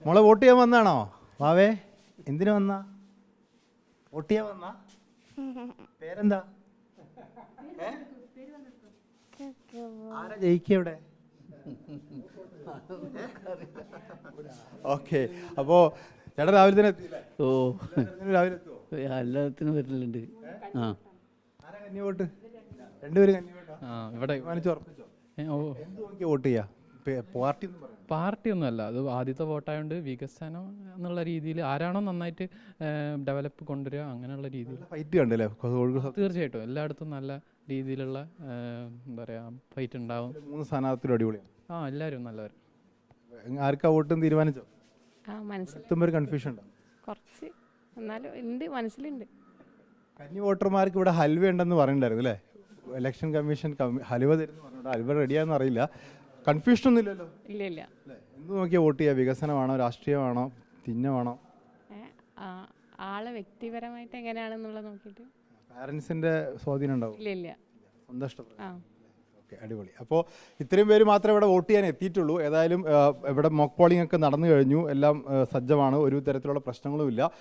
മോളെ വോട്ട് ചെയ്യാൻ വന്നാണോ? വാവേ എന്തിനു വന്നാ? വോട്ട് ചെയ്യാൻ വന്നാ? പേരെന്താ? ആരാ ജയിക്കുക ഇവിടെ? ഓക്കെ, അപ്പോ ചേട്ടാ രാവിലെ തന്നെ എത്തിയില്ലേ? ഓ രാവിലെ എത്തുവോ? എല്ലാത്തിനും വരലുണ്ട്. ആ ആരാ കന്നി വോട്ട്? രണ്ടുപേരും കന്നി വോട്ടാ? ഇവിടെ തീരുമാനിച്ച് ഉറപ്പിച്ചോ? ഓ എന്ത് നോക്കിയാ വോട്ട് ചെയ്യാ? പാർട്ടി ഒന്നും പറയാം. പാർട്ടി ഒന്നുമല്ല, അത് ആദ്യത്തെ വോട്ടായതുകൊണ്ട് വികസനം എന്നുള്ള രീതിയിൽ ആരാണോ നന്നായിട്ട് ഡെവലപ്പ് കൊണ്ടുവരിക അങ്ങനെയുള്ള രീതിയിൽ ഫൈറ്റ് കണ്ടല്ലേ തീർച്ചയായിട്ടും എല്ലായിടത്തും നല്ല രീതിയിലുള്ള എന്താ പറയുക ഫൈറ്റ് ഉണ്ടാവും. 3 സ്ഥാനാർത്ഥികളും അടിപൊളിയാണ്. എല്ലാവരും നല്ലവർ. ആർക്കാ വോട്ടും തീരുമാനിച്ചോ? മനസ്സിൽ ഒരു കൺഫ്യൂഷൻ ഉണ്ടോ? കുറച്ച് എന്നാലും ഉണ്ട്, മനസ്സിലുണ്ട്. കന്നി വോട്ടർമാർക്ക് ഇവിടെ ഹൽവ ഉണ്ടെന്ന് പറയണ്ടായിരുന്നു അല്ലേ? ഇലക്ഷൻ കമ്മീഷൻ ഹലുവ തരുന്നു പറഞ്ഞിട്ട് ഹൽവ റെഡിയാന്ന് അറിയില്ല. കൺഫ്യൂഷൻ ഒന്നും ഇല്ലല്ലോ? ഇല്ല ഇല്ല. എന്ത് നോക്കിയാൽ വോട്ട് ചെയ്യുക? വികസനമാണോ, രാഷ്ട്രീയമാണോ, ചിഹ്നമാണോ? ആളെ വ്യക്തിപരമായിട്ട് എങ്ങനെയാണെന്നുള്ളത് നോക്കിയിട്ട്. പാരൻസിന്റെ സ്വാധീനം ഉണ്ടാവും? ഇല്ല ഇല്ല. സ്വന്തം ഇഷ്ടപ്പെടും. ആ ഓക്കെ, അടിപൊളി. അപ്പോൾ ഇത്രയും പേര് മാത്രമേ ഇവിടെ വോട്ട് ചെയ്യാൻ എത്തിയിട്ടുള്ളൂ. ഏതായാലും ഇവിടെ മോക്ക് പോളിംഗ് ഒക്കെ നടന്നു കഴിഞ്ഞു. എല്ലാം സജ്ജമാണ്, ഒരു തരത്തിലുള്ള പ്രശ്നങ്ങളുമില്ല.